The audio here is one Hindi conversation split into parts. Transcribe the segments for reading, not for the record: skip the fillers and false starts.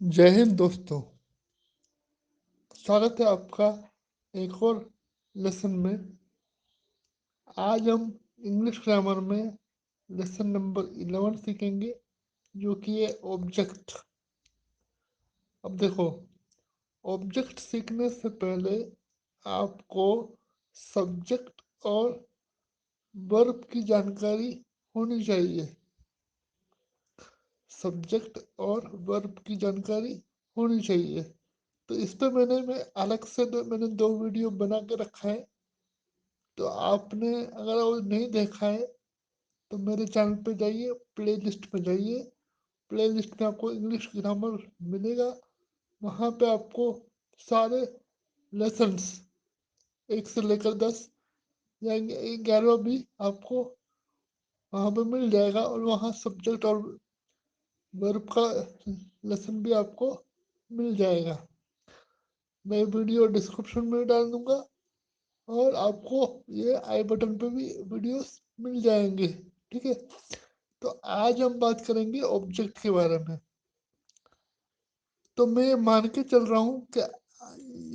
जय हिंद दोस्तों। स्वागत है आपका एक और लेसन में। आज हम इंग्लिश ग्रामर में लेसन नंबर 11 सीखेंगे, जो कि है ऑब्जेक्ट। अब देखो, ऑब्जेक्ट सीखने से पहले आपको सब्जेक्ट और वर्ब की जानकारी होनी चाहिए। सब्जेक्ट और वर्ब की जानकारी होनी चाहिए। तो इस पे मैं अलग से मैंने 2 वीडियो बना के रखा है। तो आपने अगर वो नहीं देखा है तो मेरे चैनल पे जाइए, प्ले लिस्ट पे जाइए। प्ले लिस्ट में आपको इंग्लिश ग्रामर मिलेगा। वहाँ पे आपको सारे लेसन्स 1 से लेकर 10 या 11 भी आपको वहाँ पे मिल जाएगा, और वहाँ सब्जेक्ट और वर्ब का लेसन भी आपको मिल जाएगा। मैं वीडियो डिस्क्रिप्शन में डाल दूंगा, और आपको ये आई बटन पे भी वीडियोस मिल जाएंगे। ठीक है। तो आज हम बात करेंगे ऑब्जेक्ट के बारे में। तो मैं मान के चल रहा हूँ कि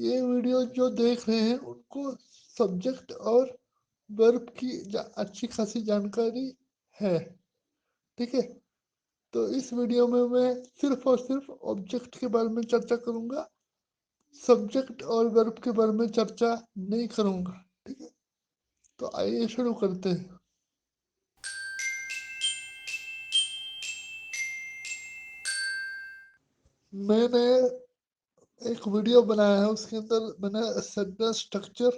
ये वीडियो जो देख रहे हैं उनको सब्जेक्ट और वर्ब की अच्छी खासी जानकारी है। ठीक है। तो इस वीडियो में मैं सिर्फ और सिर्फ ऑब्जेक्ट के बारे में चर्चा करूंगा, सब्जेक्ट और वर्ब के बारे में चर्चा नहीं करूंगा। ठीक है। तो आइए शुरू करते हैं। मैंने एक वीडियो बनाया है, उसके अंदर मैंने सेंटेंस स्ट्रक्चर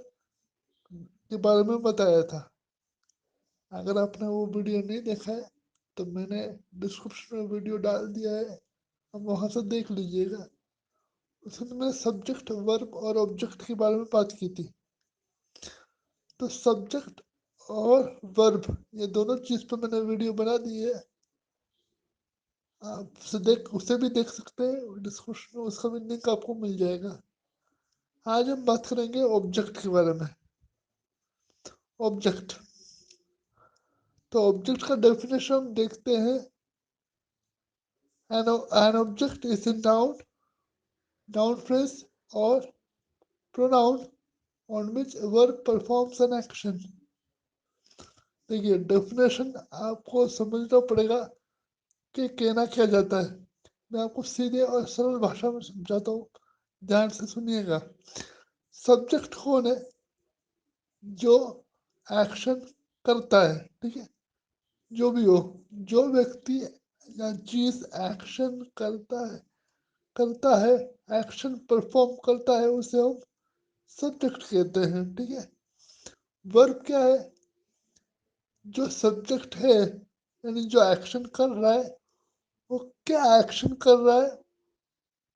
के बारे में बताया था। अगर आपने वो वीडियो नहीं देखा है तो मैंने डिस्क्रिप्शन में वीडियो डाल दिया है, आप वहाँ से देख लीजिएगा। उसमें मैंने सब्जेक्ट वर्ब और ऑब्जेक्ट के बारे में बात की थी। तो सब्जेक्ट और वर्ब ये दोनों चीज़ पे मैंने वीडियो बना दी है। आप उसे भी देख सकते हैं, डिस्क्रिप्शन में उसका भी लिंक आपको मिल जाएगा। आज हम बात करेंगे ऑब्जेक्ट के बारे में। ऑब्जेक्ट, तो ऑब्जेक्ट का डेफिनेशन हम देखते हैं। An object is a noun phrase or pronoun on which a verb performs an action. देखिए, डेफिनेशन आपको समझना पड़ेगा कि कहना क्या जाता है। मैं आपको सीधे और सरल भाषा में समझाता हूँ, ध्यान से सुनिएगा। सब्जेक्ट कौन है? जो एक्शन करता है। ठीक है। जो भी हो, जो व्यक्ति या चीज एक्शन करता है, एक्शन परफॉर्म करता है, उसे हम सब्जेक्ट कहते हैं। ठीक है। वर्ब क्या है? जो सब्जेक्ट है, यानी जो एक्शन कर रहा है, वो क्या एक्शन कर रहा है,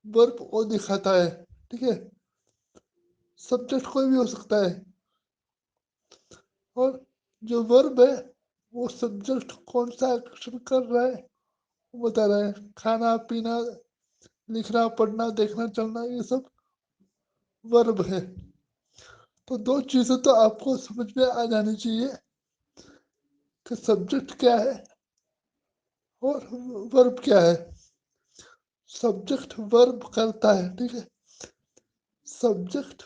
वर्ब वो दिखाता है। ठीक है। सब्जेक्ट कोई भी हो सकता है, और जो वर्ब है वो सब्जेक्ट कौन सा एक्शन कर रहा है वो बता रहा है। खाना पीना, लिखना पढ़ना देखना चलना, ये सब वर्ब है। तो दो चीजें तो आपको समझ में आ जानी चाहिए कि सब्जेक्ट क्या है और वर्ब क्या है। सब्जेक्ट वर्ब करता है। ठीक है। सब्जेक्ट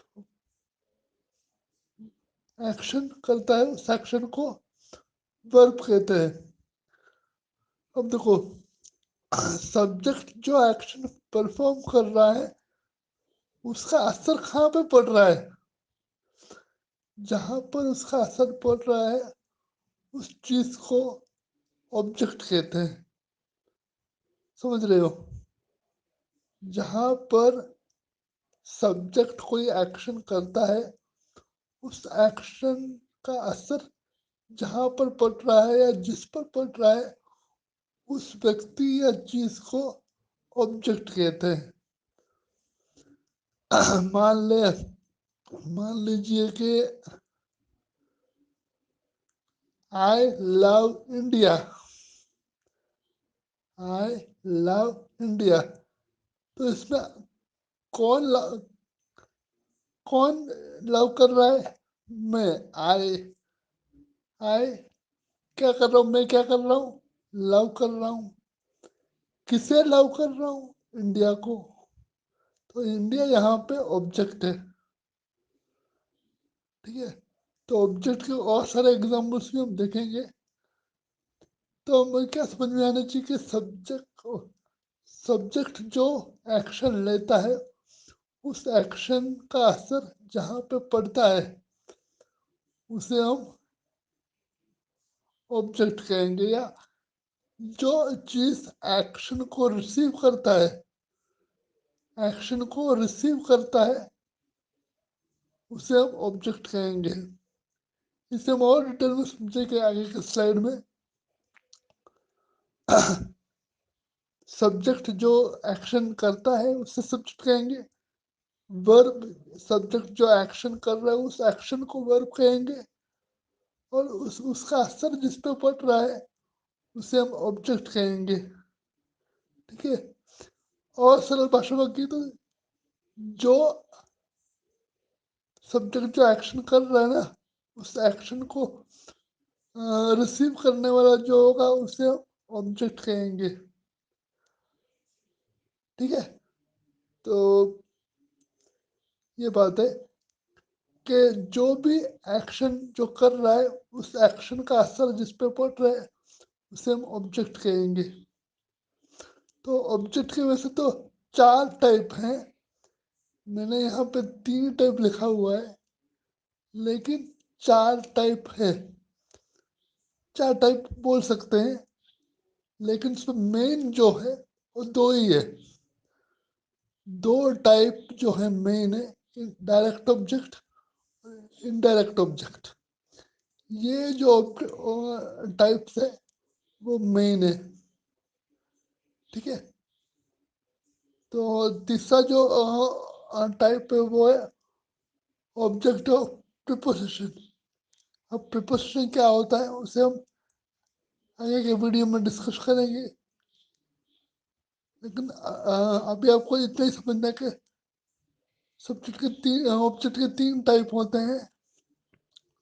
एक्शन करता है, उस एक्शन को वर्ब कहते हैं। अब देखो, सब्जेक्ट जो एक्शन परफॉर्म कर रहा है, उसका असर कहाँ पे पड़ रहा है? जहां पर उसका असर पड़ रहा है, उस चीज को ऑब्जेक्ट कहते हैं। समझ रहे हो? जहां पर सब्जेक्ट कोई एक्शन करता है, उस एक्शन का असर जहां पर पड़ रहा है या जिस पर पड़ रहा है, उस व्यक्ति या चीज को ऑब्जेक्ट कहते हैं। मान ले मान लीजिए कि I love India. I love India. तो इसमें कौन लव कौन लव कर रहा है? मैं। आई आई क्या कर रहा हूँ? मैं क्या कर रहा हूँ? लव कर रहा हूँ। किसे लव कर रहा हूँ? इंडिया को, तो इंडिया यहाँ पे ऑब्जेक्ट है। ठीक है, तो ऑब्जेक्ट के और सारे एग्जाम्पल्स भी हम देखेंगे। तो हमें क्या समझ में आना चाहिए कि सब्जेक्ट जो एक्शन लेता है, उस एक्शन का असर जहाँ पे पड़ता है उसे हम ऑब्जेक्ट कहेंगे, या जो चीज एक्शन को रिसीव करता है, एक्शन को रिसीव करता है उसे हम ऑब्जेक्ट कहेंगे। इसे हम और डिटेल में समझेंगे आगे के स्लाइड में। सब्जेक्ट जो एक्शन करता है उसे सब्जेक्ट कहेंगे। वर्ब, सब्जेक्ट जो एक्शन कर रहा है उस एक्शन को वर्ब कहेंगे। और उसका असर जिस पे पड़ रहा है उसे हम ऑब्जेक्ट कहेंगे। ठीक है, और सरल भाषा में की तो जो सब्जेक्ट जो एक्शन कर रहा है ना, उस एक्शन को रिसीव करने वाला जो होगा उसे ऑब्जेक्ट कहेंगे। ठीक है, तो ये बात है कि जो भी एक्शन जो कर रहा है उस एक्शन का असर जिस पे पड़ रहा है उसे हम ऑब्जेक्ट कहेंगे। तो ऑब्जेक्ट के वैसे तो 4 टाइप हैं, मैंने यहाँ पे 3 टाइप लिखा हुआ है, लेकिन 4 टाइप है। 4 टाइप बोल सकते हैं, लेकिन उसमें मेन जो है वो 2 ही है। 2 टाइप जो है मेन है, डायरेक्ट ऑब्जेक्ट, इनडायरेक्ट ऑब्जेक्ट। ये जो टाइप्स है वो मेन है। ठीक है, तो तीसरा जो टाइप है वो है ऑब्जेक्ट ऑफ प्रीपोजिशन। अब प्रीपोजिशन क्या होता है उसे हम आगे के वीडियो में डिस्कस करेंगे, लेकिन अभी आपको इतना ही समझना है कि सब्जेक्ट के 3 ऑब्जेक्ट के 3 टाइप होते हैं।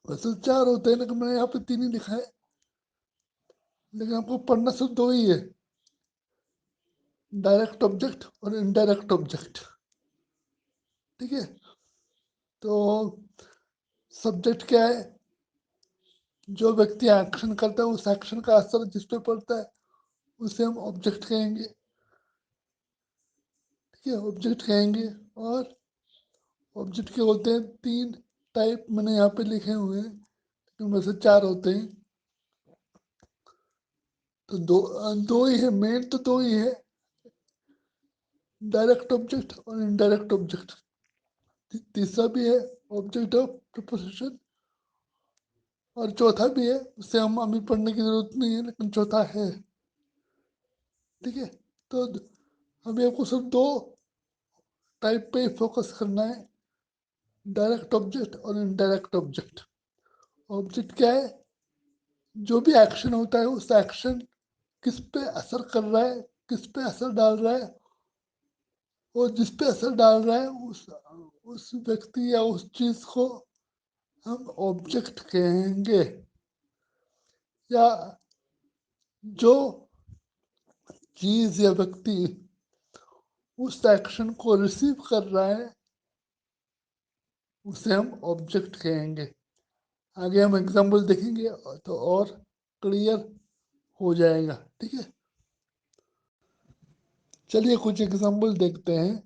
वैसे 4 होते हैं, लेकिन मैंने यहाँ पे 3 ही लिखा है, लेकिन आपको पढ़ना सिर्फ 2 ही है, डायरेक्ट ऑब्जेक्ट और इनडायरेक्ट ऑब्जेक्ट। ठीक है, तो सब्जेक्ट क्या है? जो व्यक्ति एक्शन करता है उस एक्शन का असर जिस पे पड़ता है उसे हम ऑब्जेक्ट कहेंगे। ठीक है, ऑब्जेक्ट कहेंगे। और ऑब्जेक्ट के होते हैं 3 टाइप, मैंने यहाँ पे लिखे हुए हैं, लेकिन वैसे 4 होते हैं। तो दो ही है मेन, तो 2 ही है, डायरेक्ट ऑब्जेक्ट और इनडायरेक्ट ऑब्जेक्ट। तीसरा भी है ऑब्जेक्ट ऑफ प्रीपोजिशन, और चौथा भी है, उसे हम अभी पढ़ने की जरूरत नहीं है, लेकिन चौथा है। ठीक है, तो अभी आपको सिर्फ 2 टाइप पे फोकस करना है, डायरेक्ट ऑब्जेक्ट और इनडायरेक्ट ऑब्जेक्ट। ऑब्जेक्ट क्या है? जो भी एक्शन होता है उस एक्शन किस पे असर कर रहा है, किस पे असर डाल रहा है, और जिस पे असर डाल रहा है उस व्यक्ति या उस चीज को हम ऑब्जेक्ट कहेंगे। या जो चीज या व्यक्ति उस एक्शन को रिसीव कर रहा है उसे हम ऑब्जेक्ट कहेंगे। आगे हम एग्जाम्पल देखेंगे तो और क्लियर हो जाएगा। ठीक है, चलिए कुछ एग्जाम्पल देखते हैं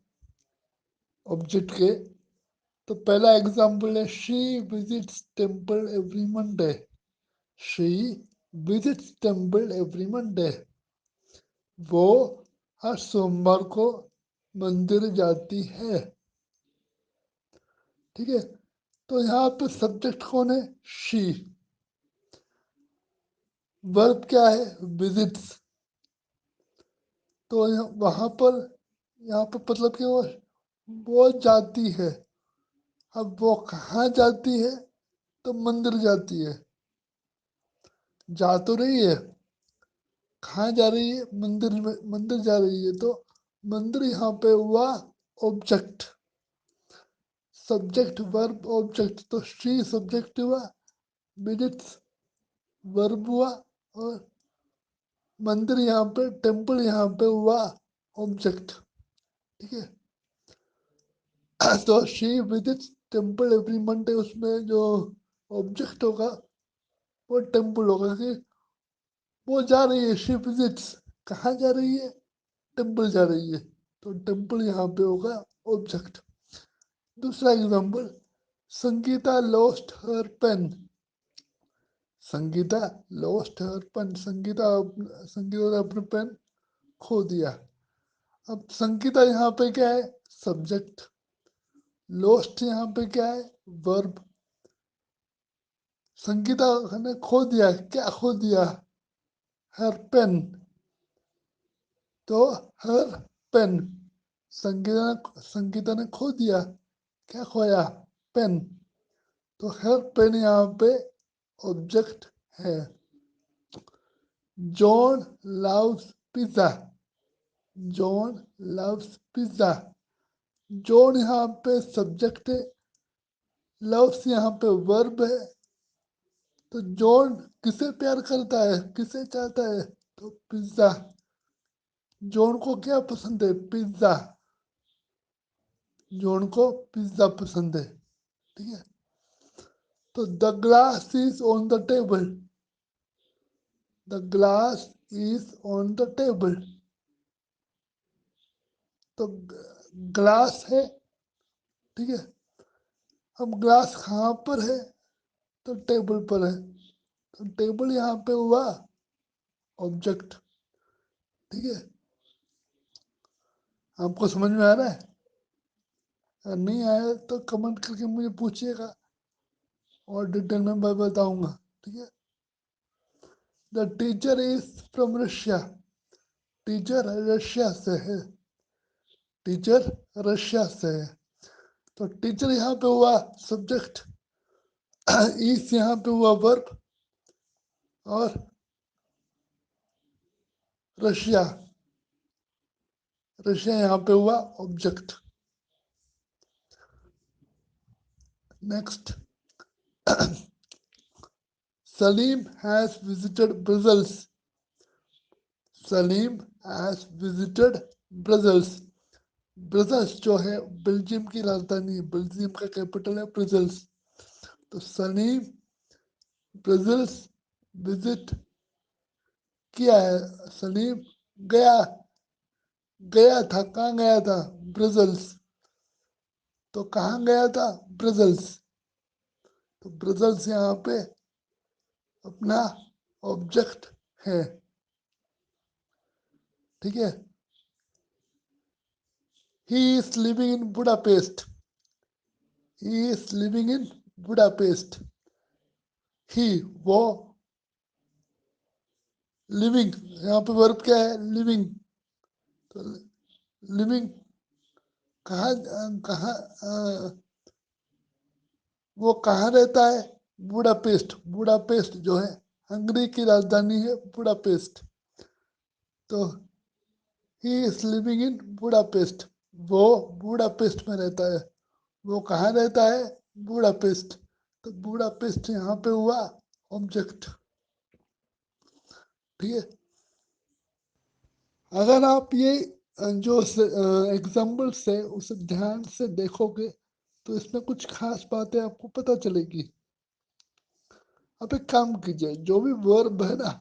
ऑब्जेक्ट के। तो पहला एग्जाम्पल है, she visits temple every Monday. She visits temple every Monday. वो हर सोमवार को मंदिर जाती है। ठीक है, तो यहाँ पे सब्जेक्ट कौन है? शी। वर्ब क्या है? विजिट्स। तो वहां पर, यहाँ पर मतलब कि वो जाती है। अब वो कहाँ जाती है? तो मंदिर जाती है। जा तो रही है, कहाँ जा रही है? मंदिर में, मंदिर जा रही है। तो मंदिर यहाँ पे हुआ ऑब्जेक्ट, सब्जेक्ट वर्ब ऑब्जेक्ट। तो शी सब्जेक्ट हुआ, विजिट्स वर्ब हुआ, और मंदिर यहाँ पे, टेम्पल यहाँ पे हुआ ऑब्जेक्ट। ठीक है। तो she visits temple every Monday, उसमें जो ऑब्जेक्ट होगा वो टेम्पल होगा कि वो जा रही है, शी विजिट्स, कहाँ जा रही है, टेम्पल जा रही है, तो टेम्पल यहाँ पे होगा ऑब्जेक्ट। दूसरा example, Sangeeta lost her pen, Sangeeta lost her pen, Sangeeta ने अपना पेन खो दिया। अब संगीता यहाँ पे क्या है, सब्जेक्ट, लॉस्ट यहाँ पे क्या है, वर्ब। संगीता ने खो दिया, क्या खो दिया, हर पेन, तो हर पेन, संगीता ने खो दिया, क्या खोया, पेन, तो हर पेन यहाँ पे ऑब्जेक्ट है। John loves pizza, John loves pizza, John यहाँ पे सब्जेक्ट है, लव्स यहाँ पे वर्ब है, तो जॉन किसे प्यार करता है, किसे चाहता है, तो पिज्जा, जॉन को क्या पसंद है, पिज्जा, जॉन को पिज्जा पसंद है। ठीक है। तो the glass is on the table, the glass is on the table, तो ग्लास है, ठीक है। अब ग्लास कहाँ पर है, तो टेबल पर है, तो टेबल यहाँ पे हुआ ऑब्जेक्ट। ठीक है। आपको समझ में आ रहा है, अगर नहीं आया तो कमेंट करके मुझे पूछिएगा और डिटेल में मैं बताऊंगा। ठीक है। The teacher is from Russia, teacher Russia से है, टीचर रशिया से है, तो टीचर यहाँ पे हुआ सब्जेक्ट, इस यहाँ पे हुआ वर्ब, और रशिया, रशिया यहाँ पे हुआ object. Next, Salim has visited Brussels, Salim has visited Brussels, Brussels जो है बेल्जियम की राजधानी, बेल्जियम का कैपिटल है ब्रजल्स, तो सलीम ब्रजल्स विजिट किया है, सलीम गया, गया था, कहाँ गया था, ब्रजल्स, तो कहाँ गया था, ब्रजल्स, तो ब्रजल्स यहाँ पे अपना ऑब्जेक्ट है। ठीक है। ही is living in Budapest, he is living in Budapest, he, वो, लिविंग, यहाँ पे वर्ब क्या है, लिविंग, तो लिविंग कहाँ, कहाँ, वो कहाँ रहता है, बुडापेस्ट, बुडापेस्ट जो है हंगरी की राजधानी है बुडापेस्ट, तो ही इज लिविंग इन बुडापेस्ट, वो बुडापेस्ट में रहता है, वो कहाँ रहता है, बुडापेस्ट, तो बुडापेस्ट यहाँ पे हुआ ऑब्जेक्ट। ठीक है। अगर आप ये जो एग्जाम्पल से उसे ध्यान से देखोगे तो इसमें कुछ खास बातें आपको पता चलेगी। आप एक काम कीजिए, जो भी वर्ब है ना,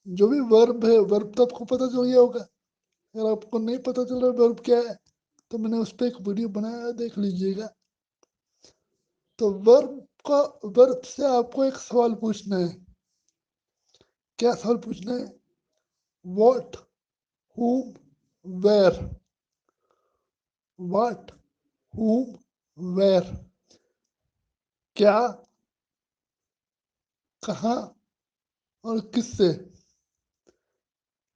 जो भी वर्ब है, वर्ब तो आपको पता चल गया होगा, अगर आपको नहीं पता चल रहा वर्ब क्या है तो मैंने उस पर एक वीडियो बनाया है, देख लीजिएगा। तो वर्ब का, वर्ब से आपको एक सवाल पूछना है, क्या सवाल पूछना है, what, whom, where, what, whom, where, क्या, कहाँ और किससे,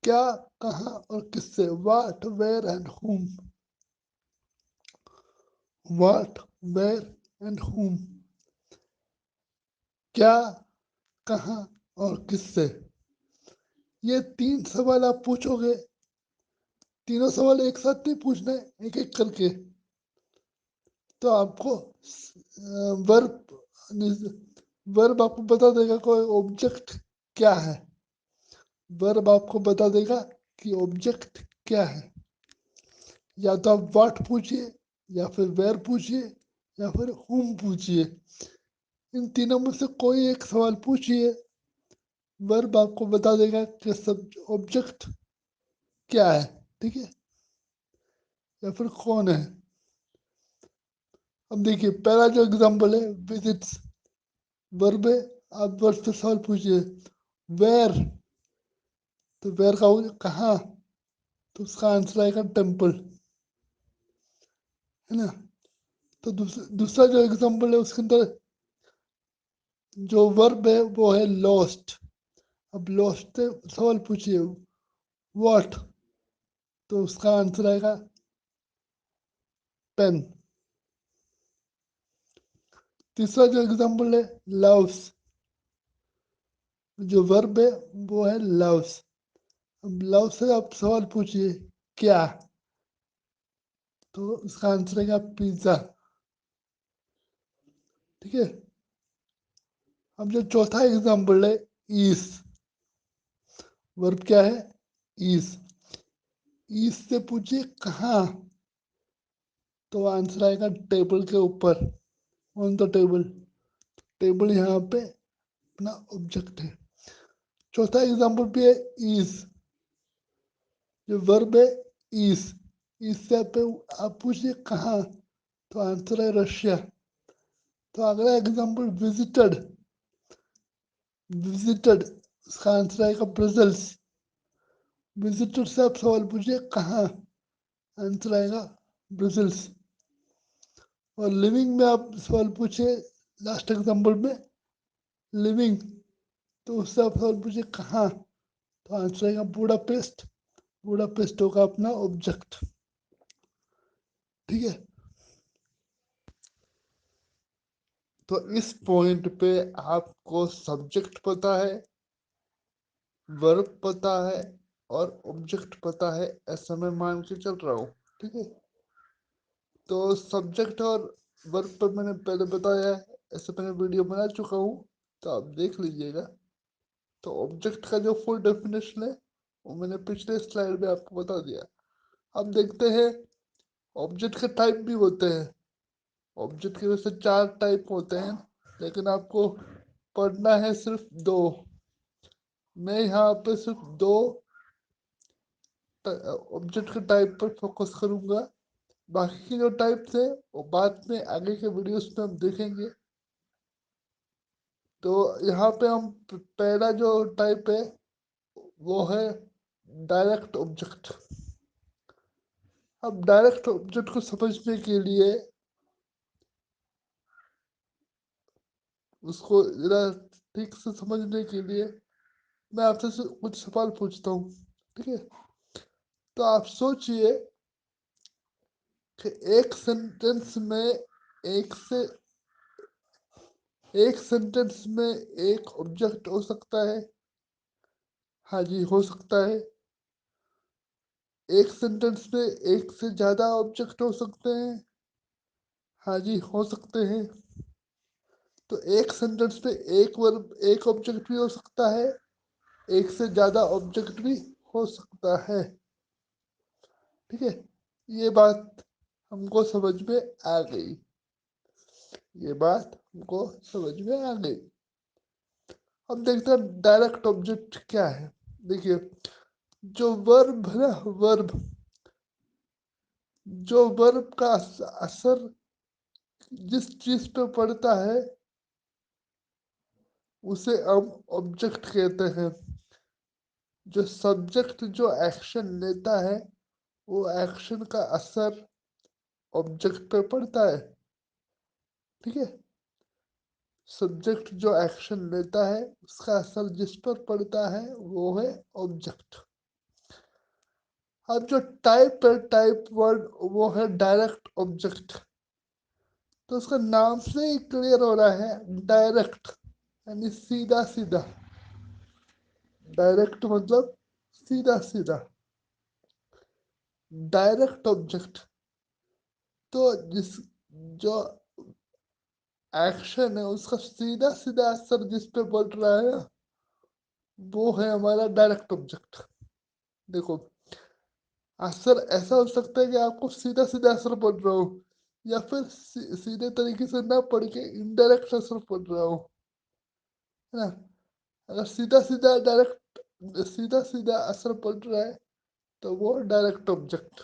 क्या, कहाँ और किससे, what, where and whom, what, where and whom, क्या, कहाँ और किससे। ये तीन सवाल आप पूछोगे, तीनों सवाल एक साथ नहीं पूछना है, एक एक करके, तो आपको वर्ब, वर्ब आपको बता देगा कोई ऑब्जेक्ट क्या है, वर्ब आपको बता देगा कि ऑब्जेक्ट क्या है। या तो आप व्हाट पूछिए, या फिर वेयर पूछिए, या फिर whom पूछिए। इन तीनों में से कोई एक सवाल पूछिए, वर्ब आपको बता देगा कि सब ऑब्जेक्ट क्या है, ठीक है, या फिर कौन है। अब देखिए पहला जो एग्जांपल है विजिट्स, वर्ब है, आप वर्ब से सवाल पूछिए वेयर, तो वेयर का कहाँ, तो उसका आंसर आएगा टेम्पल, है ना। तो दूसरा जो एग्जांपल है उसके अंदर जो वर्ब है वो है लॉस्ट। अब लॉस्ट से सवाल पूछिए व्हाट, तो उसका आंसर आएगा पेन। तीसरा जो एग्जांपल है लव्स, जो वर्ब है वो है लव्स। अब लव से आप सवाल पूछिए क्या, तो उसका आंसर आएगा पिज्जा, ठीक है। अब जो चौथा एग्जांपल है ईस, वर्ब क्या है ईस, ईस से पूछिए कहाँ, तो आंसर आएगा टेबल के ऊपर, ऑन द टेबल। टेबल यहाँ पे अपना ऑब्जेक्ट है। चौथा एग्जांपल भी है इज, जो वर्ब है इज, इससे आप पूछिए कहाँ, तो आंसर है रशिया। तो अगला एग्जांपल विजिटेड, विजिटेड उसका आंसर आएगा ब्रसल्स। विजिटेड से आप सवाल पूछिए कहाँ, आंसर आएगा ब्रसल्स। और लिविंग में आप सवाल पूछिए, लास्ट एग्जांपल में लिविंग, तो उससे आप सवाल पूछिए कहाँ, तो आंसर आएगा बूडापेस्ट। बूडापेस्ट होगा अपना ऑब्जेक्ट, ठीक है। तो इस पॉइंट पे आपको सब्जेक्ट पता है, वर्ब पता है और ऑब्जेक्ट पता है, ऐसा मैं मान के चल रहा हूँ, ठीक है। तो सब्जेक्ट और वर्ब पर मैंने पहले बताया है, ऐसे मैंने वीडियो बना चुका हूँ, तो आप देख लीजिएगा। तो ऑब्जेक्ट का जो फुल डेफिनेशन है वो मैंने पिछले स्लाइड में आपको बता दिया। अब देखते हैं ऑब्जेक्ट के टाइप भी होते हैं। ऑब्जेक्ट के वैसे 4 टाइप होते हैं, लेकिन आपको पढ़ना है सिर्फ 2। मैं यहाँ पे सिर्फ 2 ऑब्जेक्ट के टाइप पर फोकस करूंगा। बाकी के जो टाइप्स है वो बाद में आगे के वीडियोस में हम देखेंगे। तो यहाँ पे हम पहला जो टाइप है वो है डायरेक्ट ऑब्जेक्ट। अब डायरेक्ट ऑब्जेक्ट को समझने के लिए उसको जरा ठीक से समझने के लिए मैं आपसे कुछ सवाल पूछता हूँ, ठीक है। तो आप सोचिए कि एक सेंटेंस में एक सेंटेंस में एक ऑब्जेक्ट हो सकता है। हाँ जी, हो सकता है। एक सेंटेंस में एक से ज्यादा ऑब्जेक्ट हो सकते हैं। हाँ जी, हो सकते हैं। तो एक सेंटेंस में एक वर्ब एक ऑब्जेक्ट भी हो सकता है, एक से ज्यादा ऑब्जेक्ट भी हो सकता है, ठीक है। ये बात हमको समझ में आ गई, ये बात हमको समझ में आ गई। अब देखते हैं डायरेक्ट ऑब्जेक्ट क्या है। देखिए जो वर्ब है ना, वर्ब, जो वर्ब का असर जिस चीज पे पड़ता है उसे हम ऑब्जेक्ट कहते हैं। जो सब्जेक्ट जो एक्शन लेता है वो एक्शन का असर ऑब्जेक्ट पे पड़ता है, ठीक है। सब्जेक्ट जो एक्शन लेता है उसका असर जिस पर पड़ता है वो है ऑब्जेक्ट। अब जो टाइप है, टाइप वर्ड, वो है डायरेक्ट ऑब्जेक्ट। तो उसका नाम से ही क्लियर हो रहा है, डायरेक्ट यानी सीधा सीधा। डायरेक्ट मतलब सीधा सीधा, डायरेक्ट ऑब्जेक्ट। तो जिस जो एक्शन है उसका सीधा सीधा असर जिस पे पड़ रहा है ना, वो है हमारा डायरेक्ट ऑब्जेक्ट। देखो असर ऐसा हो सकता है कि आपको सीधा सीधा असर पड़ रहा हो, या फिर सीधे तरीके से ना पढ़ के इनडायरेक्ट असर पड़ रहा हो, है ना। अगर सीधा सीधा डायरेक्ट सीधा सीधा असर पड़ रहा है तो वो डायरेक्ट ऑब्जेक्ट,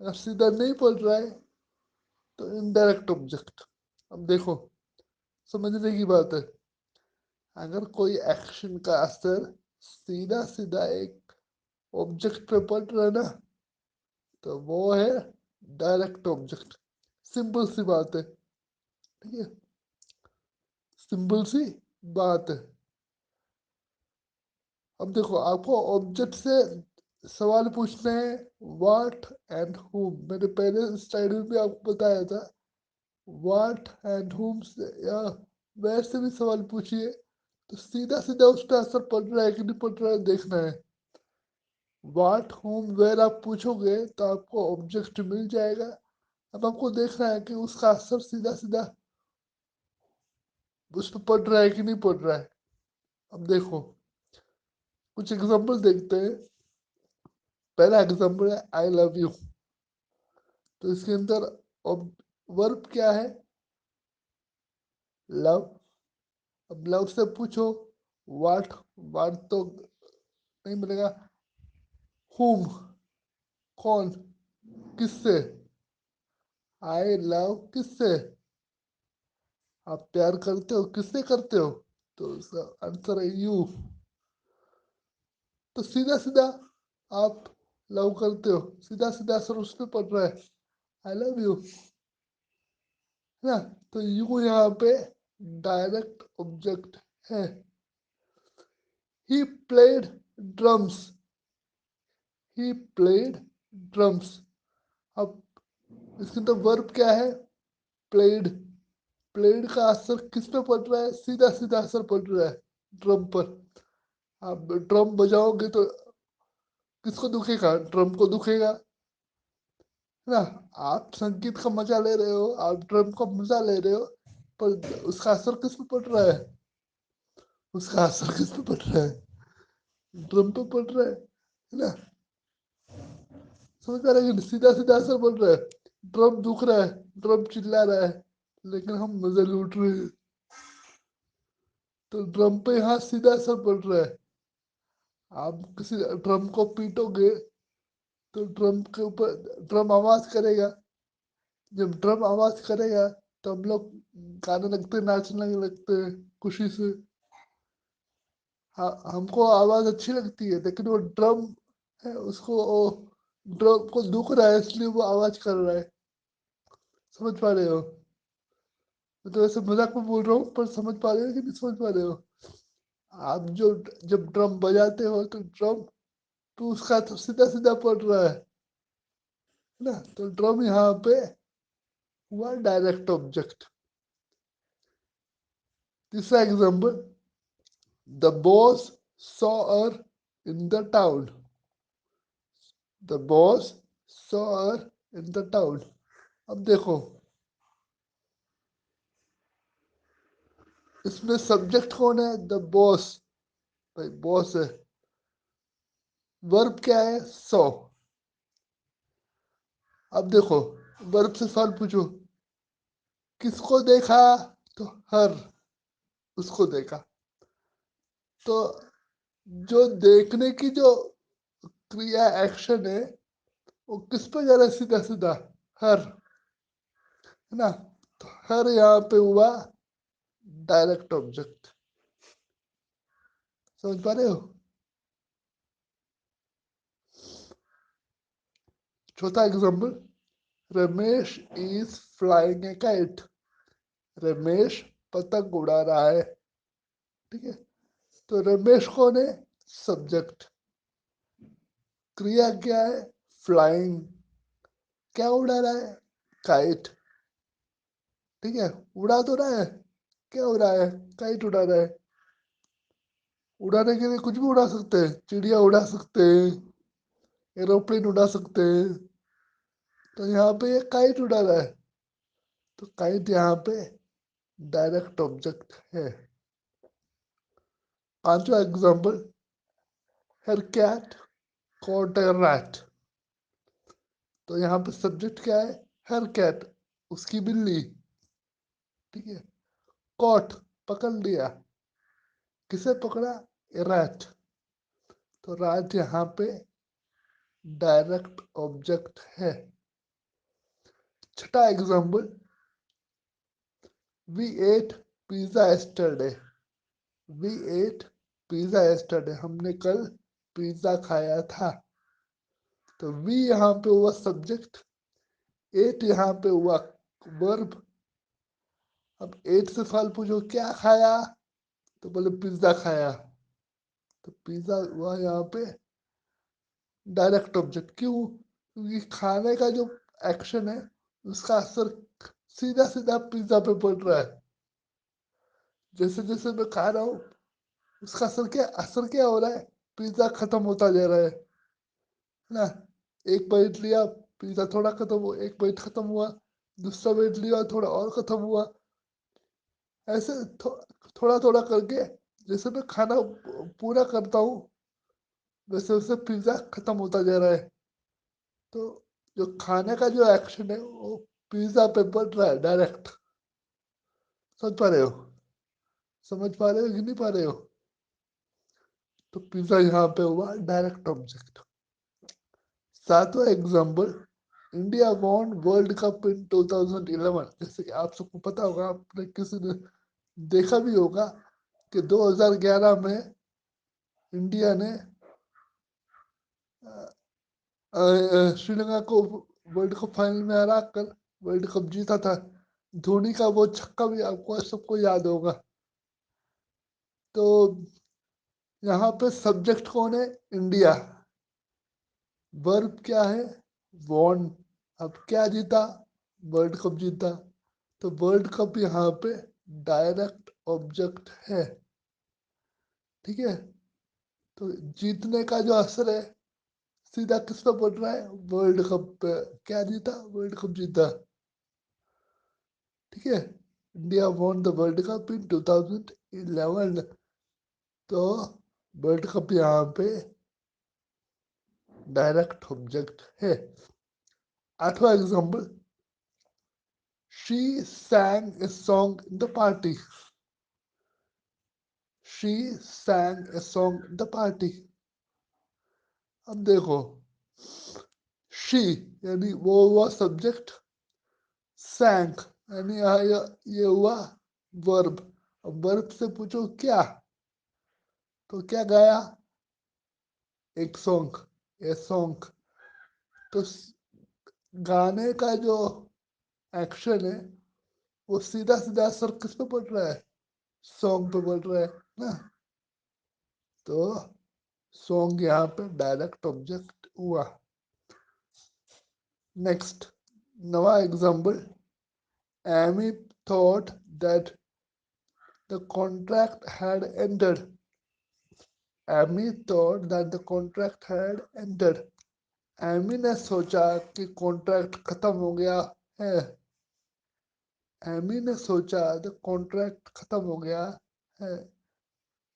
अगर सीधा नहीं पड़ रहा है तो इनडायरेक्ट ऑब्जेक्ट। अब देखो, समझने की बात है, अगर कोई एक्शन का असर सीधा सीधा एक ऑब्जेक्ट पे पड़ रहा है ना, तो वो है डायरेक्ट ऑब्जेक्ट। सिंपल सी बात है, ठीक है, सिंपल सी बात है। अब देखो, आपको ऑब्जेक्ट से सवाल पूछना है, व्हाट एंड whom। मैंने पहले स्लाइड में भी आपको बताया था, व्हाट एंड whom से या वैसे भी सवाल पूछिए तो सीधा सीधा उस पर असर पड़ रहा है कि नहीं पड़ रहा है देखना है। व्हाट whom वेर आप पूछोगे तो आपको ऑब्जेक्ट मिल जाएगा। अब आपको देखना है कि उसका असर सीधा सीधा उस पर पड़ रहा है कि नहीं पड़ रहा है। अब देखो, कुछ एग्जांपल देखते हैं। पहला एग्जांपल है आई लव यू। तो इसके अंदर वर्ब क्या है? लव। अब लव से पूछो व्हाट, व्हाट तो नहीं मिलेगा। हुम, कौन, किससे? आई लव किससे? आप प्यार करते हो, किससे करते हो? तो इसका आंसर है यू। तो सीधा सीधा आप लव करते हो, सीधा सीधा असर उस पर पड़ रहा है, आई लव यू, है ना। तो यू यहाँ पे डायरेक्ट ऑब्जेक्ट है। He played drums, he played drums. अब इसके अंदर वर्ब क्या है? प्लेड। प्लेड का असर किस पे पड़ रहा है? सीधा सीधा असर पड़ रहा है ड्रम पर। आप ड्रम बजाओगे तो किसको दुखेगा? ड्रम को दुखेगा, है ना। आप संगीत का मजा ले रहे हो, आप ड्रम का मजा ले रहे हो, पर उसका असर किस पे पड़ रहा है? उसका असर किस पे पड़ रहा है? ड्रम पे पड़ रहा है ना। समझ पा रहे हैं? सीधा सीधा असर पड़ रहा है। ड्रम दुख रहा है, ड्रम चिल्ला रहा है, लेकिन हम मजे लूट रहे हैं। तो ड्रम पे यहाँ सीधा असर पड़ रहा है। आप किसी ड्रम को पीटोगे तो ड्रम के ऊपर ड्रम आवाज करेगा। जब ड्रम आवाज करेगा तो हम लोग गाने लगते, नाचने लगते हैं खुशी से। हाँ, हमको आवाज अच्छी लगती है, लेकिन वो ड्रम है, उसको वो ड्रम को दुख रहा है इसलिए वो आवाज कर रहा है। समझ पा रहे हो? मैं तो वैसे मजाक में बोल रहा हूँ, पर समझ पा रहे हो कि नहीं समझ पा रहे हो? आप जो जब ड्रम बजाते हो तो ड्रम तो उसका तो सीधा सीधा पड़ रहा है ना। तो ड्रम यहाँ पे हुआ डायरेक्ट ऑब्जेक्ट। तीसरा example, the boss saw her in the town. The boss saw her in the town. अब देखो, इसमें सब्जेक्ट कौन है? The boss. भाई बॉस है। वर्ब क्या है? सॉ। अब देखो, वर्ब से सवाल पूछो, किसको देखा? तो हर, उसको देखा। तो जो देखने की जो क्रिया एक्शन है वो किस पे जा रहा है? सीधा सीधा हर, है ना। तो हर यहाँ पे हुआ डायरेक्ट ऑब्जेक्ट। समझ पा रहे हो? चौथा example, Ramesh is flying A kite. Ramesh पतंग उड़ा रहा है, ठीक है। तो रमेश कौन है? सब्जेक्ट। क्रिया क्या है? फ्लाइंग। क्या उड़ा रहा है? काइट, ठीक है। उड़ा तो रहा है, क्या उड़ा है? काइट उड़ा रहा है। उड़ाने के लिए कुछ भी उड़ा सकते हैं, चिड़िया उड़ा सकते हैं, एरोप्लेन उड़ा सकते हैं। तो यहाँ पे ये काइट उड़ा रहा है, तो काइट यहाँ पे डायरेक्ट ऑब्जेक्ट है। पांचवा example, her cat caught a rat। तो यहाँ पे सब्जेक्ट क्या है? हर कैट, उसकी बिल्ली। ठीक है। कॉट, पकड़ लिया। किसे पकड़ा? रैट। तो रैट यहाँ पे डायरेक्ट ऑब्जेक्ट है। छठा example, we ate pizza yesterday. We ate pizza yesterday, हमने कल पिज्जा खाया था। तो वी यहाँ पे हुआ सब्जेक्ट, एट यहाँ पे हुआ वर्ब। अब एट से सवाल पूछो क्या खाया, तो बोले पिज्जा खाया। तो पिज्जा हुआ यहाँ पे डायरेक्ट ऑब्जेक्ट। क्यों? क्योंकि खाने का जो एक्शन है उसका असर सीधा सीधा पिज्जा पे पड़ रहा है। जैसे जैसे मैं खा रहा हूँ उसका असर क्या हो रहा है? पिज्जा खत्म होता जा रहा है ना। एक बाइट लिया, पिज्जा थोड़ा खत्म हुआ, एक बाइट खत्म हुआ, दूसरा बाइट लिया, थोड़ा और खत्म हुआ। ऐसे थोड़ा थोड़ा करके जैसे मैं खाना पूरा करता हूँ वैसे वैसे पिज्जा खत्म होता जा रहा है। तो जो खाने का जो एक्शन है वो पिज्जा पे पड़ रहा है डायरेक्ट। समझ पा रहे हो? समझ पा रहे हो कि नहीं पा रहे हो? तो पिज्जा यहाँ पे हुआ डायरेक्ट ऑब्जेक्ट। सातवां example, India won world cup in 2011। जैसे कि आप सबको पता होगा, आपने किसी ने देखा भी होगा कि 2011 में इंडिया ने श्रीलंका को वर्ल्ड कप फाइनल में हरा कर वर्ल्ड कप जीता था। धोनी का वो छक्का भी आपको सबको याद होगा। तो यहाँ पे सब्जेक्ट कौन है? इंडिया। वर्ब क्या है? वॉन। अब क्या जीता? वर्ल्ड कप जीता। तो वर्ल्ड कप यहाँ पे डायरेक्ट ऑब्जेक्ट है। ठीक है। तो जीतने का जो असर है सीधा किस पे पड़ रहा है? वर्ल्ड कप पे। क्या जीता? वर्ल्ड कप जीता। ठीक है। India won the world cup in 2011। तो वर्ल्ड कप यहाँ पे डायरेक्ट ऑब्जेक्ट है। आठवां example, she sang a song in the party. She sang a song in the party. अब देखो, शी यानी वो हुआ सब्जेक्ट, सैंक यानी ये हुआ वर्ब। अब वर्ब से पूछो क्या, तो क्या गाया? एक सॉन्ग, ए सॉन्ग। तो गाने का जो एक्शन है वो सीधा सीधा असर किस पे पड़ रहा है? सॉन्ग पे पड़ रहा है ना। तो सॉन्ग यहाँ पे डायरेक्ट ऑब्जेक्ट हुआ। नेक्स्ट, नवा example, Amy thought that the contract had ended. Amy thought that the contract had ended. Amy ने सोचा कि कॉन्ट्रैक्ट खत्म हो गया है। एमी ने सोचा द कॉन्ट्रैक्ट खत्म हो गया है।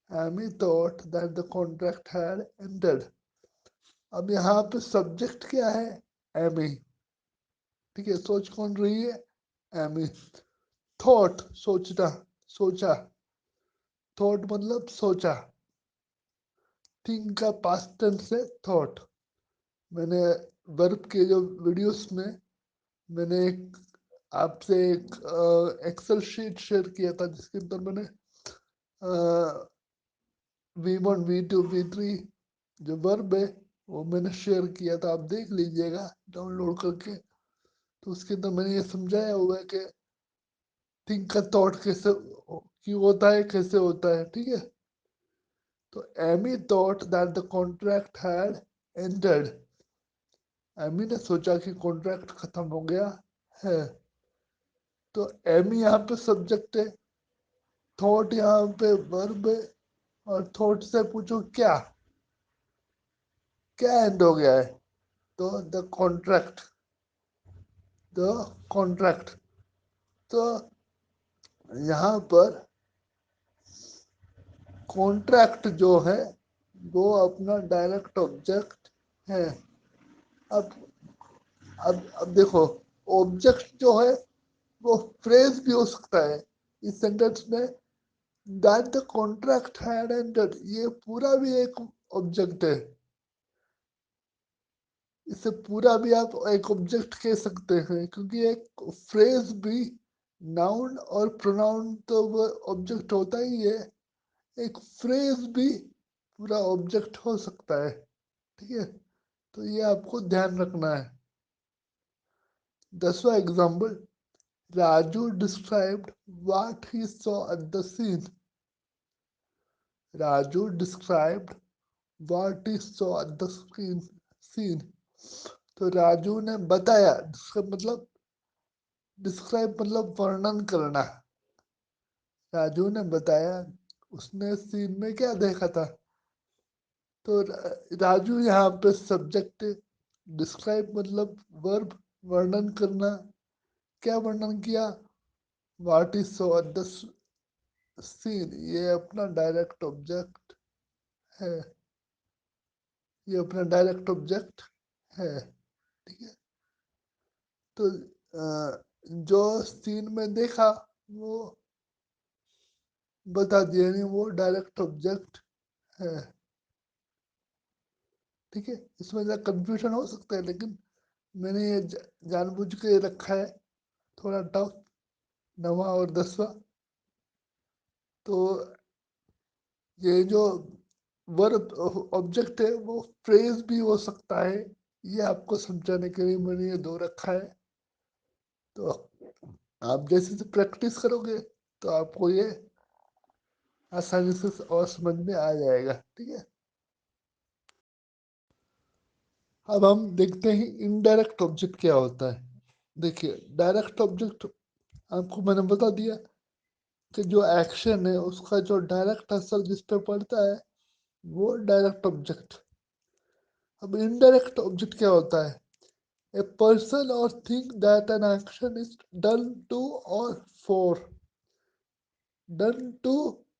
Amy thought that the contract had ended. अब यहाँ पे सब्जेक्ट क्या है? एमी। ठीक है। सोच कौन रही है? एमी। थॉट, सोचना, सोचा। थॉट मतलब सोचा। थिंक का पास्ट टेंस है थॉट। मैंने वर्ब के जो वीडियोस में मैंने आपसे एक एक्सेल शीट शेयर किया था जिसके अंदर मैंने V1 V2 V3 जो वर्ब है वो मैंने शेयर किया था, आप देख लीजिएगा डाउनलोड करके। तो उसके अंदर मैंने ये समझाया हुआ है कि थिंक का थॉट कैसे क्यों होता है, कैसे होता है। ठीक है। तो Amy thought that the contract had ended. Amy ने सोचा कि कॉन्ट्रैक्ट खत्म हो गया है। तो एमी यहाँ पे सब्जेक्ट है, थॉट यहाँ पे वर्ब है, और थॉट से पूछो क्या, क्या एंड हो गया है? तो द कॉन्ट्रैक्ट, द कॉन्ट्रैक्ट। तो यहाँ पर कॉन्ट्रैक्ट जो है वो अपना डायरेक्ट ऑब्जेक्ट है। अब अब देखो, ऑब्जेक्ट जो है वो फ्रेज भी हो सकता है। इस सेंटेंस में that the contract had ended, ये पूरा भी एक ऑब्जेक्ट है। इसे पूरा भी आप एक ऑब्जेक्ट कह सकते हैं, क्योंकि एक फ्रेज भी नाउन और प्रोनाउन तो वो ऑब्जेक्ट होता ही है, एक फ्रेज भी पूरा ऑब्जेक्ट हो सकता है। ठीक है, तो ये आपको ध्यान रखना है। 10वां example, Raju described what he saw at the scene. Raju described what he saw at the scene. तो राजू ने बताया, डिस्क्राइब मतलब वर्णन करना। राजू ने बताया उसने सीन में क्या देखा था। तो राजू यहाँ पे सब्जेक्ट, डिस्क्राइब मतलब वर्ब, वर्णन करना। क्या वर्णन किया? What is so at the scene, ये अपना डायरेक्ट ऑब्जेक्ट है। ये अपना डायरेक्ट ऑब्जेक्ट है। ठीक है, तो जो सीन में देखा वो बता दिया, नहीं वो डायरेक्ट ऑब्जेक्ट है। ठीक है, इसमें जरा कंफ्यूजन हो सकता है, लेकिन मैंने ये जानबूझ के रखा है थोड़ा टफ, 9वां और 10वां। तो ये जो वर्ब ऑब्जेक्ट है वो फ्रेज भी हो सकता है, ये आपको समझाने के लिए मैंने ये दो रखा है। तो आप जैसे से प्रैक्टिस करोगे तो आपको ये आसानी से और समझ में आ जाएगा। ठीक है, अब हम देखते हैं इनडायरेक्ट ऑब्जेक्ट क्या होता है। देखिए, डायरेक्ट ऑब्जेक्ट आपको मैंने बता दिया कि जो एक्शन है उसका जो डायरेक्ट असर जिस पे पड़ता है वो डायरेक्ट ऑब्जेक्ट। अब इनडायरेक्ट ऑब्जेक्ट क्या होता है? A person or thing that an action is done to or for. Done to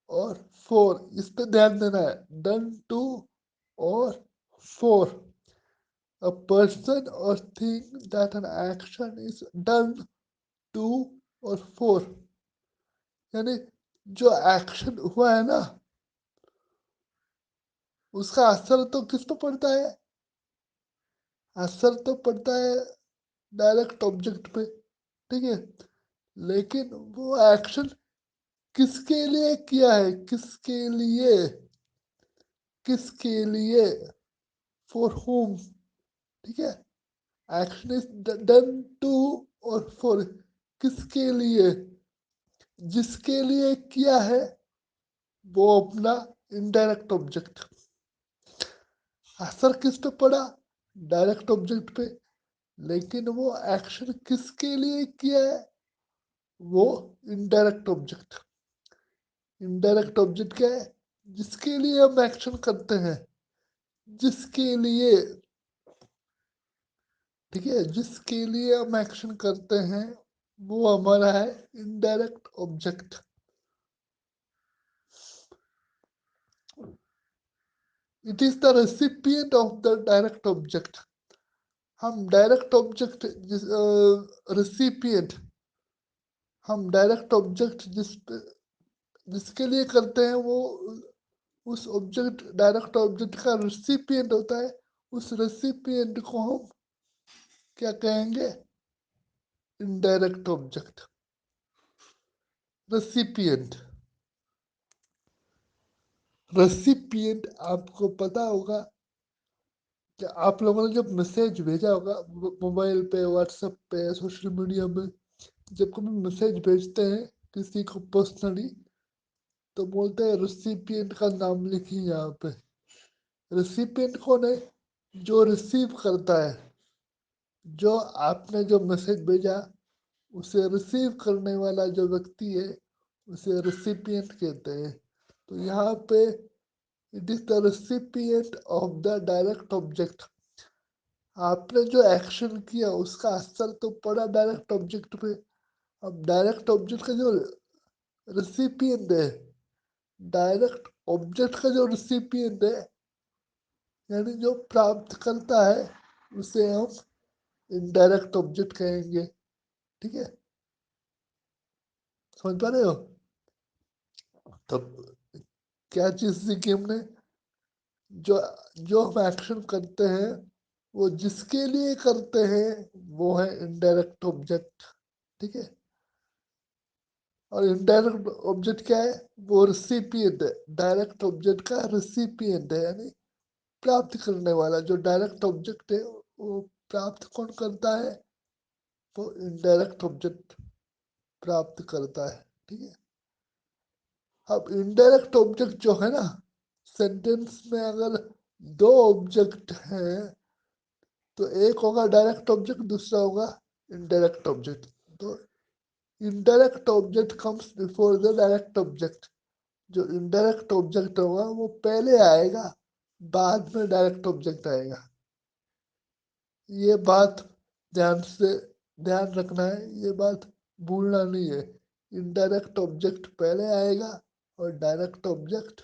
or for, इस पे ध्यान देना है। Done to or for. A person or thing that an action is done to or for, यानी जो एक्शन हुआ है ना उसका असर तो किस पे पड़ता है? असर तो पड़ता है डायरेक्ट ऑब्जेक्ट पे। ठीक है, लेकिन वो एक्शन किसके लिए किया है? किसके लिए? किसके लिए? For home. ठीक है, action is done to or for, किसके लिए? जिसके लिए किया है वो अपना इनडायरेक्ट ऑब्जेक्ट। असर किस पे पड़ा? डायरेक्ट ऑब्जेक्ट पे। लेकिन वो एक्शन किसके लिए किया है? वो इनडायरेक्ट ऑब्जेक्ट। इनडायरेक्ट ऑब्जेक्ट क्या है? जिसके लिए हम एक्शन करते हैं, जिसके लिए। ठीक है, जिसके लिए हम एक्शन करते हैं वो हमारा है indirect object. It is the recipient of the direct object. हम डायरेक्ट ऑब्जेक्ट रेसिपिएंट, हम डायरेक्ट ऑब्जेक्ट जिसके लिए करते हैं वो उस ऑब्जेक्ट, डायरेक्ट ऑब्जेक्ट का रेसिपिएंट होता है। उस रेसिपिएंट को हम क्या कहेंगे? Indirect object. रेसिपिएंट, रेसिपिएंट आपको पता होगा कि आप लोगों ने जब मैसेज भेजा होगा मोबाइल पे, व्हाट्सएप पे, सोशल मीडिया में, जब कभी मैसेज भेजते हैं किसी को पर्सनली तो बोलते हैं रेसिपिएंट का नाम लिखिए यहाँ पे। रेसिपिएंट कौन है? जो रिसीव करता है। जो आपने जो मैसेज भेजा उसे रिसीव करने वाला जो व्यक्ति है उसे रेसिपिएंट कहते हैं। तो यहाँ पे it is the recipient of the direct object. आपने जो एक्शन किया उसका असर तो पड़ा डायरेक्ट ऑब्जेक्ट पे। अब डायरेक्ट ऑब्जेक्ट का जो रेसिपिएंट है, डायरेक्ट ऑब्जेक्ट का जो रिसिपिएंट है, यानी जो प्राप्त करता है, उसे हम इनडायरेक्ट ऑब्जेक्ट कहेंगे। ठीक है, समझ पा रहे हो? तो क्या चीज सीखी हमने? जो जो हम एक्शन करते हैं वो जिसके लिए करते हैं वो है इनडायरेक्ट ऑब्जेक्ट। ठीक है, और इनडायरेक्ट ऑब्जेक्ट क्या है? वो रिसिपिएंट है। डायरेक्ट ऑब्जेक्ट का रिसिपिएंट है, यानी प्राप्त करने वाला। जो डायरेक्ट ऑब्जेक्ट है वो प्राप्त कौन करता है? वो इनडायरेक्ट ऑब्जेक्ट प्राप्त करता है। ठीक है, अब इनडायरेक्ट ऑब्जेक्ट जो है ना, सेंटेंस में अगर दो ऑब्जेक्ट हैं तो एक होगा डायरेक्ट ऑब्जेक्ट, दूसरा होगा इनडायरेक्ट ऑब्जेक्ट। तो indirect object comes before the direct object. जो इनडायरेक्ट ऑब्जेक्ट होगा वो पहले आएगा, बाद में डायरेक्ट ऑब्जेक्ट आएगा। ये बात ध्यान से ध्यान रखना है, ये बात भूलना नहीं है। इनडायरेक्ट ऑब्जेक्ट पहले आएगा और डायरेक्ट ऑब्जेक्ट